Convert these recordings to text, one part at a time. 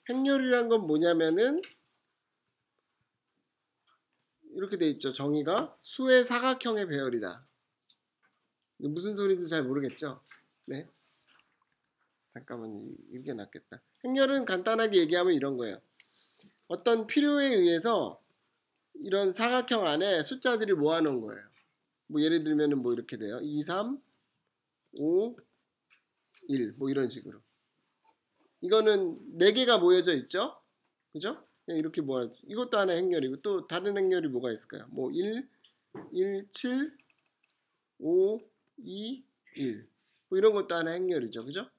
행렬이란 건 뭐냐면은 이렇게 돼 있죠. 정의가 수의 사각형의 배열이다. 무슨 소리인지 잘 모르겠죠? 네. 잠깐만, 이게 낫겠다. 행렬은 간단하게 얘기하면 이런 거예요. 어떤 필요에 의해서 이런 사각형 안에 숫자들이 모아놓은 거예요. 뭐 예를 들면은 뭐 이렇게 돼요. 2, 3, 5, 1, 뭐 이런 식으로. 이거는 4개가 모여져 있죠? 그죠? 그냥 이렇게 모아. 이것도 하나의 행렬이고 또 다른 행렬이 뭐가 있을까요? 뭐 1, 7, 5, 2, 1. 뭐 이런 것도 하나의 행렬이죠. 그죠?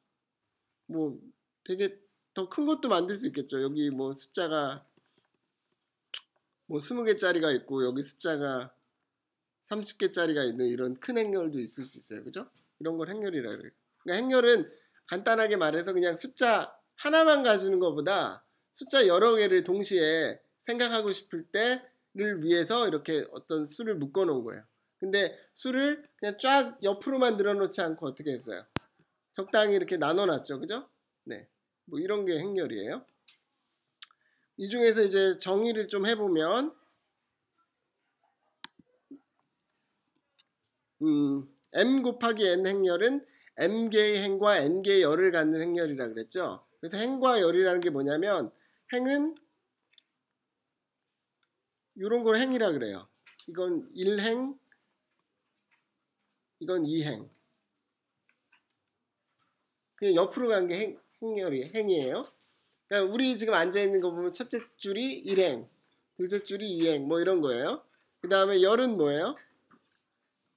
뭐 되게 더 큰 것도 만들 수 있겠죠. 여기 뭐 숫자가 뭐 20개짜리가 있고 여기 숫자가 30개짜리가 있는 이런 큰 행렬도 있을 수 있어요. 그죠? 이런 걸 행렬이라고 그래요. 그러니까 행렬은 간단하게 말해서 그냥 숫자 하나만 가지는 것보다 숫자 여러 개를 동시에 생각하고 싶을 때를 위해서 이렇게 어떤 수를 묶어 놓은 거예요. 근데 수를 그냥 쫙 옆으로만 늘어놓지 않고 어떻게 했어요? 적당히 이렇게 나눠놨죠. 그죠? 네. 뭐 이런 게 행렬이에요. 이 중에서 이제 정의를 좀 해보면 m 곱하기 n 행렬은 m개의 행과 n개의 열을 갖는 행렬이라 그랬죠. 그래서 행과 열이라는 게 뭐냐면 행은 이런 걸 행이라 그래요. 이건 1행, 이건 2행. 그냥 옆으로 간 게 행이에요. 그러니까 우리 지금 앉아있는 거 보면 첫째 줄이 1행, 둘째 줄이 2행 뭐 이런 거예요. 그 다음에 열은 뭐예요?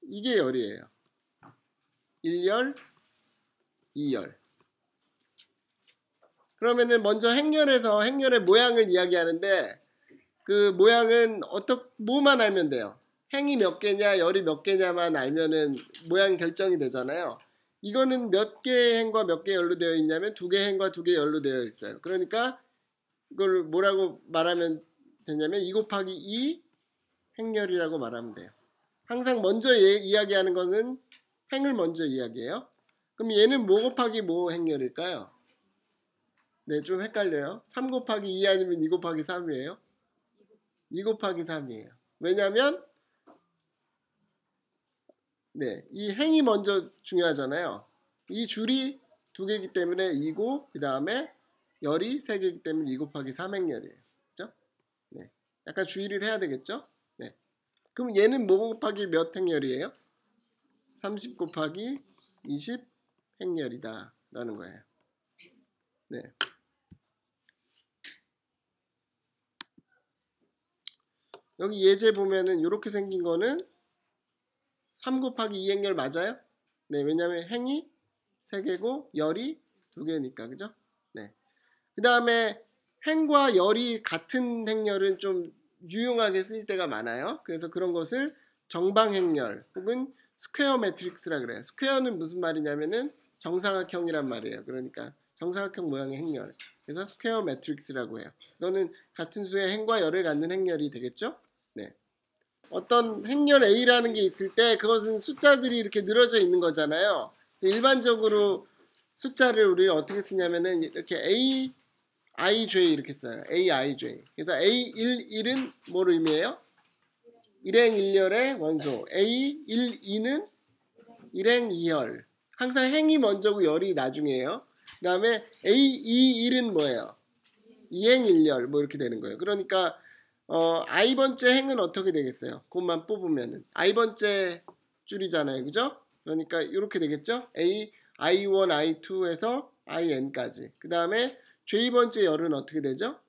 이게 열이에요. 1열, 2열. 그러면은 먼저 행렬에서 행렬의 모양을 이야기하는데 그 모양은 뭐만 알면 돼요. 행이 몇 개냐 열이 몇 개냐만 알면은 모양이 결정이 되잖아요. 이거는 몇 개의 행과 몇 개의 열로 되어 있냐면 2개의 행과 2개의 열로 되어 있어요. 그러니까 이걸 뭐라고 말하면 되냐면 2 곱하기 2 행렬이라고 말하면 돼요. 항상 먼저 이야기하는 것은 행을 먼저 이야기해요. 그럼 얘는 뭐 곱하기 뭐 행렬일까요? 네, 좀 헷갈려요. 3 곱하기 2 아니면 2 곱하기 3이에요? 2 곱하기 3이에요. 왜냐면 네, 이 행이 먼저 중요하잖아요. 이 줄이 2개이기 때문에 2고 그 다음에 열이 3개이기 때문에 2 곱하기 3행렬이에요. 그죠? 네, 약간 주의를 해야 되겠죠? 네. 그럼 얘는 뭐 곱하기 몇 행렬이에요? 30 곱하기 20 행렬이다 라는 거예요. 네. 여기 예제 보면은 이렇게 생긴 거는 3 곱하기 2행렬 맞아요? 네, 왜냐면 행이 3개고 열이 2개니까 그죠? 네. 그 다음에 행과 열이 같은 행렬은 좀 유용하게 쓰일 때가 많아요. 그래서 그런 것을 정방행렬 혹은 스퀘어 매트릭스라 그래요. 스퀘어는 무슨 말이냐면은 정사각형이란 말이에요. 그러니까 정사각형 모양의 행렬. 그래서 스퀘어 매트릭스라고 해요. 이거는 같은 수의 행과 열을 갖는 행렬이 되겠죠? 네. 어떤 행렬 A라는 게 있을 때 그것은 숫자들이 이렇게 늘어져 있는 거잖아요. 그래서 일반적으로 숫자를 우리는 어떻게 쓰냐면은 이렇게 A, IJ 이렇게 써요. A, IJ. 그래서 A11은 뭘 의미해요? 일행 1열의 원소. A12는 일행 2열. 항상 행이 먼저고 열이 나중이에요. 그 다음에 A21은 뭐예요? 2행 1열 뭐 이렇게 되는 거예요. 그러니까 i번째 행은 어떻게 되겠어요? 그것만 뽑으면은 i번째 줄이잖아요. 그죠? 그러니까 이렇게 되겠죠? A, I1, I2에서 IN까지. 그 다음에 J번째 열은 어떻게 되죠?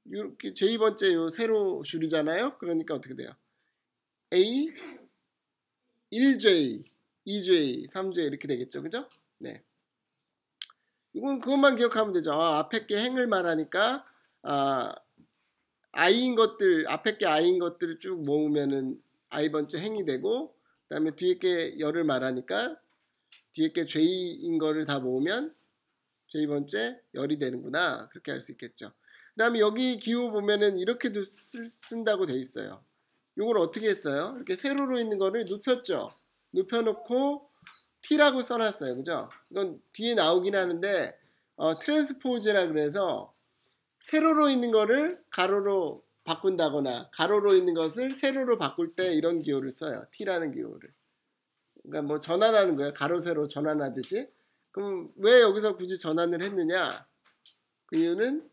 이렇게 J번째 요 세로 줄이잖아요. 그러니까 어떻게 돼요? A, 1J, 2J, 3J 이렇게 되겠죠. 그죠? 네. 이건 그것만 기억하면 되죠. 앞에 게 행을 말하니까 i인 것들 앞에 게 i인 것들을 쭉 모으면은 i번째 행이 되고 그 다음에 뒤에 게 열을 말하니까 뒤에 게 j인 거를 다 모으면 j번째 열이 되는구나 그렇게 할 수 있겠죠. 그 다음에 여기 기호 보면은 이렇게도 쓴다고 돼 있어요. 이걸 어떻게 했어요? 이렇게 세로로 있는 거를 눕혔죠. 눕혀놓고 t라고 써놨어요. 그죠? 이건 뒤에 나오긴 하는데 트랜스포즈라 그래서 세로로 있는 거를 가로로 바꾼다거나 가로로 있는 것을 세로로 바꿀 때 이런 기호를 써요. T라는 기호를. 그러니까 뭐 전환하는 거예요. 가로 세로 전환하듯이. 그럼 왜 여기서 굳이 전환을 했느냐? 그 이유는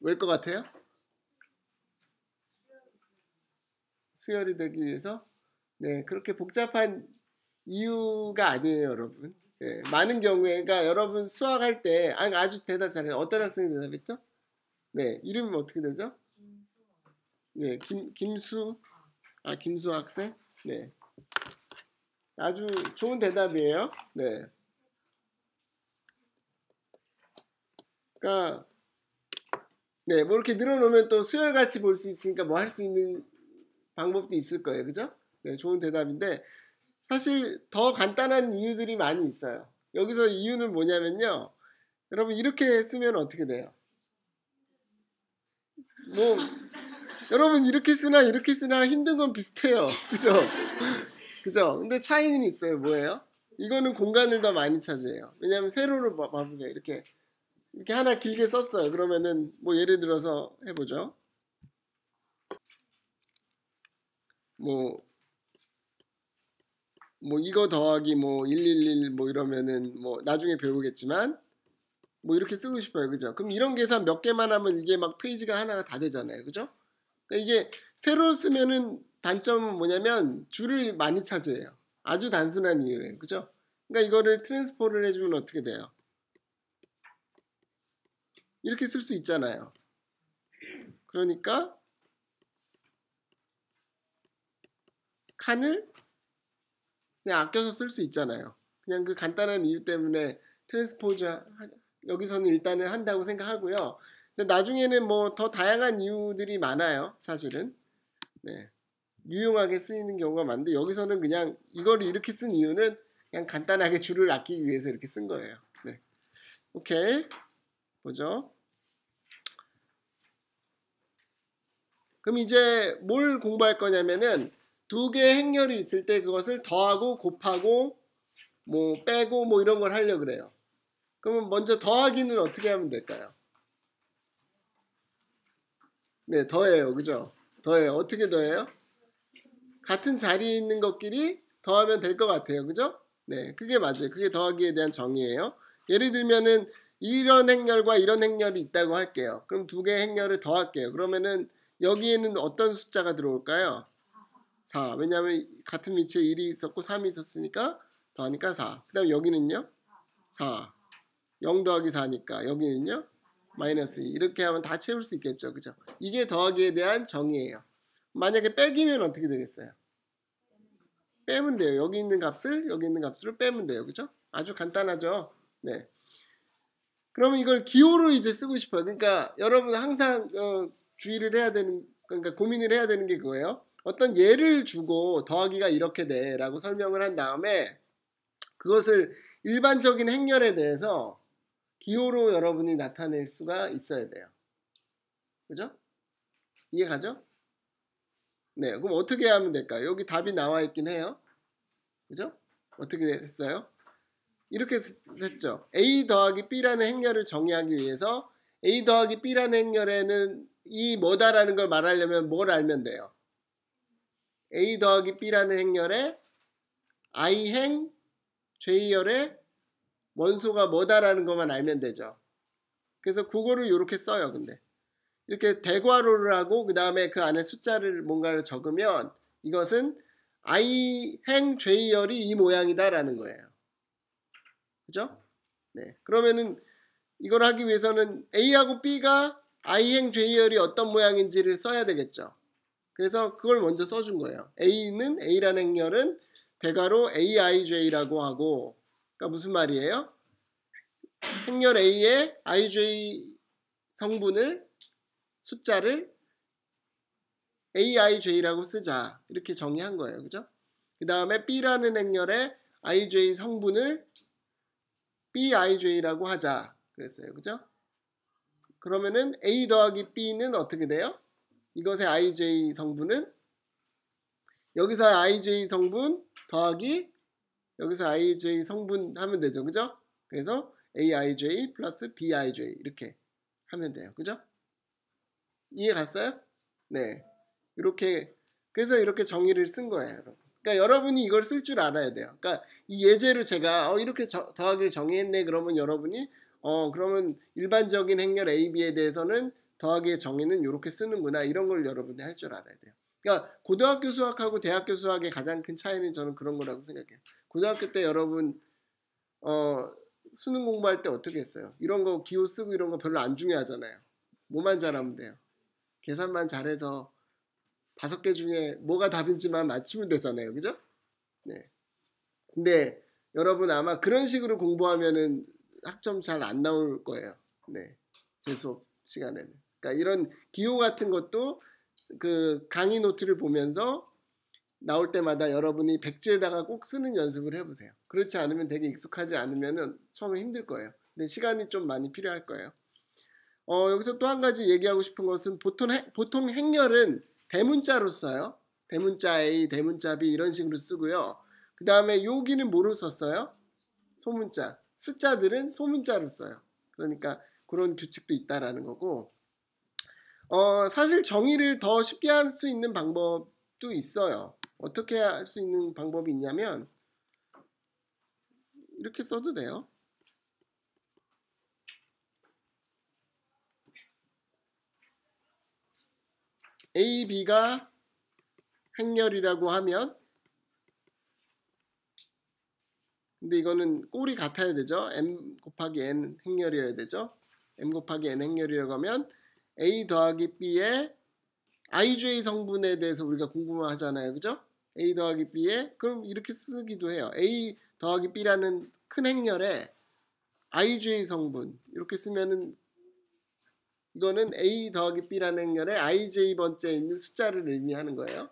왜일 것 같아요? 수열이 되기 위해서? 네, 그렇게 복잡한 이유가 아니에요, 여러분. 네, 많은 경우에, 그러니까 여러분 수학할 때, 아주 대답 잘해요. 어떤 학생이 대답했죠? 네, 이름이 어떻게 되죠? 네, 김수 학생? 네. 아주 좋은 대답이에요. 네. 그러니까, 네, 뭐 이렇게 늘어놓으면 또 수열같이 볼 수 있으니까 뭐 할 수 있는 방법도 있을 거예요. 그죠? 네, 좋은 대답인데, 사실 더 간단한 이유들이 많이 있어요. 여기서 이유는 뭐냐면요. 여러분, 이렇게 쓰면 어떻게 돼요? 뭐, 여러분, 이렇게 쓰나 힘든 건 비슷해요. 그죠? 그죠? 근데 차이는 있어요. 뭐예요? 이거는 공간을 더 많이 차지해요. 왜냐하면 세로로 봐보세요. 이렇게 하나 길게 썼어요. 그러면은 뭐 예를 들어서 해보죠. 뭐 이거 더하기 뭐 111 뭐 이러면은 뭐 나중에 배우겠지만 뭐 이렇게 쓰고 싶어요. 그죠? 그럼 이런 계산 몇 개만 하면 이게 막 페이지가 하나가 다 되잖아요. 그죠? 그러니까 이게 세로 쓰면은 단점은 뭐냐면 줄을 많이 차지해요. 아주 단순한 이유예요. 그죠? 그러니까 이거를 트랜스포를 해주면 어떻게 돼요? 이렇게 쓸 수 있잖아요. 그러니까 칸을 그냥 아껴서 쓸 수 있잖아요. 그냥 그 간단한 이유 때문에 트랜스포즈 여기서는 일단은 한다고 생각하고요. 근데 나중에는 뭐 더 다양한 이유들이 많아요. 사실은. 네. 유용하게 쓰이는 경우가 많은데 여기서는 그냥 이걸 이렇게 쓴 이유는 그냥 간단하게 줄을 아끼기 위해서 이렇게 쓴 거예요. 네. 오케이. 보죠. 그럼 이제 뭘 공부할 거냐면은 두 개의 행렬이 있을 때 그것을 더하고 곱하고 뭐 빼고 뭐 이런 걸 하려고 그래요. 그러면 먼저 더하기는 어떻게 하면 될까요? 네, 더해요. 그죠? 더해요. 어떻게 더해요? 같은 자리에 있는 것끼리 더하면 될 것 같아요. 그죠? 네, 그게 맞아요. 그게 더하기에 대한 정의예요. 예를 들면은 이런 행렬과 이런 행렬이 있다고 할게요. 그럼 두 개의 행렬을 더할게요. 그러면은 여기에는 어떤 숫자가 들어올까요? 4. 왜냐하면 같은 위치에 1이 있었고 3이 있었으니까 더하니까 4. 그 다음 여기는요? 4. 0 더하기 4니까 여기는요? 마이너스 2. 이렇게 하면 다 채울 수 있겠죠. 그죠? 이게 더하기에 대한 정의예요. 만약에 빼기면 어떻게 되겠어요? 빼면 돼요. 여기 있는 값을 빼면 돼요. 그죠? 아주 간단하죠? 네. 그러면 이걸 기호로 이제 쓰고 싶어요. 그러니까 여러분 항상 주의를 해야 되는, 그러니까 고민을 해야 되는 게 그거예요. 어떤 예를 주고 더하기가 이렇게 돼 라고 설명을 한 다음에 그것을 일반적인 행렬에 대해서 기호로 여러분이 나타낼 수가 있어야 돼요. 그죠? 이해가죠? 네, 그럼 어떻게 하면 될까요? 여기 답이 나와 있긴 해요. 그죠? 어떻게 했어요? 이렇게 했죠. A 더하기 B라는 행렬을 정의하기 위해서 A 더하기 B라는 행렬에는 이 뭐다라는 걸 말하려면 뭘 알면 돼요? A 더하기 B라는 행렬에 I행 J열의 원소가 뭐다라는 것만 알면 되죠. 그래서 그거를 이렇게 써요. 근데 이렇게 대괄호를 하고 그 다음에 그 안에 숫자를 뭔가를 적으면 이것은 I행 J열이 이 모양이다라는 거예요. 그죠? 네. 그러면은 이걸 하기 위해서는 A하고 B가 I행 J열이 어떤 모양인지를 써야 되겠죠. 그래서 그걸 먼저 써준 거예요. A는 A라는 행렬은 대괄호 AIJ라고 하고, 그러니까 무슨 말이에요? 행렬 A의 IJ 성분을 숫자를 AIJ라고 쓰자 이렇게 정의한 거예요. 그죠? 그 다음에 B라는 행렬의 IJ 성분을 BIJ라고 하자 그랬어요. 그죠? 그러면은 A 더하기 B는 어떻게 돼요? 이것의 IJ 성분은 여기서 IJ 성분 더하기 여기서 IJ 성분 하면 되죠. 그죠? 그래서 aij 플러스 bij 이렇게 하면 돼요. 그죠? 이해 갔어요? 네. 이렇게 그래서 이렇게 정의를 쓴 거예요. 여러분. 그러니까 여러분이 이걸 쓸 줄 알아야 돼요. 그러니까 이 예제를 제가 이렇게 더하기를 정의했네 그러면 여러분이 그러면 일반적인 행렬 A, B에 대해서는 더하기의 정의는 이렇게 쓰는구나 이런 걸 여러분이 할 줄 알아야 돼요. 그러니까 고등학교 수학하고 대학교 수학의 가장 큰 차이는 저는 그런 거라고 생각해요. 고등학교 때 여러분 수능 공부할 때 어떻게 했어요? 이런 거 기호 쓰고 이런 거 별로 안 중요하잖아요. 뭐만 잘하면 돼요. 계산만 잘해서 5개 중에 뭐가 답인지만 맞추면 되잖아요. 그죠? 네. 근데 여러분 아마 그런 식으로 공부하면은 학점 잘 안 나올 거예요. 네. 제 수업 시간에는. 그러니까 이런 기호 같은 것도 그 강의 노트를 보면서 나올 때마다 여러분이 백지에다가 꼭 쓰는 연습을 해보세요. 그렇지 않으면 되게 익숙하지 않으면은 처음에 힘들 거예요. 근데 시간이 좀 많이 필요할 거예요. 여기서 또 한 가지 얘기하고 싶은 것은 보통 행렬은 대문자로 써요. 대문자 A, 대문자 B 이런 식으로 쓰고요. 그 다음에 여기는 뭐로 썼어요? 소문자. 숫자들은 소문자로 써요. 그러니까 그런 규칙도 있다라는 거고 사실 정의를 더 쉽게 할 수 있는 방법도 있어요. 어떻게 할 수 있는 방법이 있냐면 이렇게 써도 돼요. A, B가 행렬이라고 하면 근데 이거는 꼴이 같아야 되죠. m 곱하기 n 행렬이어야 되죠. m 곱하기 n 행렬이라고 하면 a 더하기 b의 ij 성분에 대해서 우리가 궁금하잖아요. 그죠? a 더하기 b에 그럼 이렇게 쓰기도 해요. a 더하기 b라는 큰 행렬에 ij 성분 이렇게 쓰면은 이거는 a 더하기 b라는 행렬에 ij 번째에 있는 숫자를 의미하는 거예요.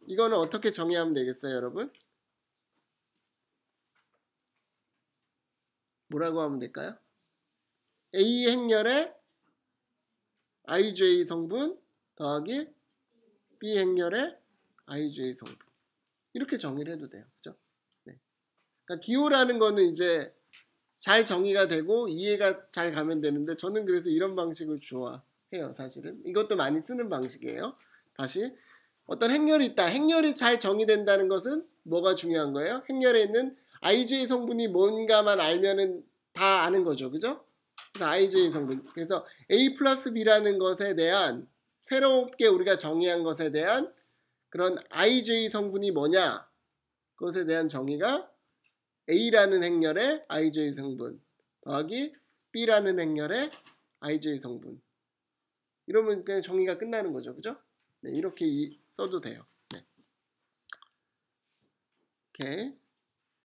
이거는 어떻게 정의하면 되겠어요, 여러분? 뭐라고 하면 될까요? A 행렬에 ij 성분 더하기 B 행렬에 ij 성분 이렇게 정의를 해도 돼요. 그죠? 네. 그러니까 기호라는 거는 이제 잘 정의가 되고 이해가 잘 가면 되는데 저는 그래서 이런 방식을 좋아해요. 사실은 이것도 많이 쓰는 방식이에요. 다시 어떤 행렬이 있다. 행렬이 잘 정의된다는 것은 뭐가 중요한 거예요? 행렬에 있는 ij 성분이 뭔가만 알면은 다 아는 거죠. 그죠? 그래서 ij 성분. 그래서 a 플러스 b라는 것에 대한 새롭게 우리가 정의한 것에 대한 그런 ij 성분이 뭐냐? 그것에 대한 정의가 a라는 행렬의 ij 성분 더하기 b라는 행렬의 ij 성분. 이러면 그냥 정의가 끝나는 거죠. 그죠? 네, 이렇게 써도 돼요. 네. 오케이.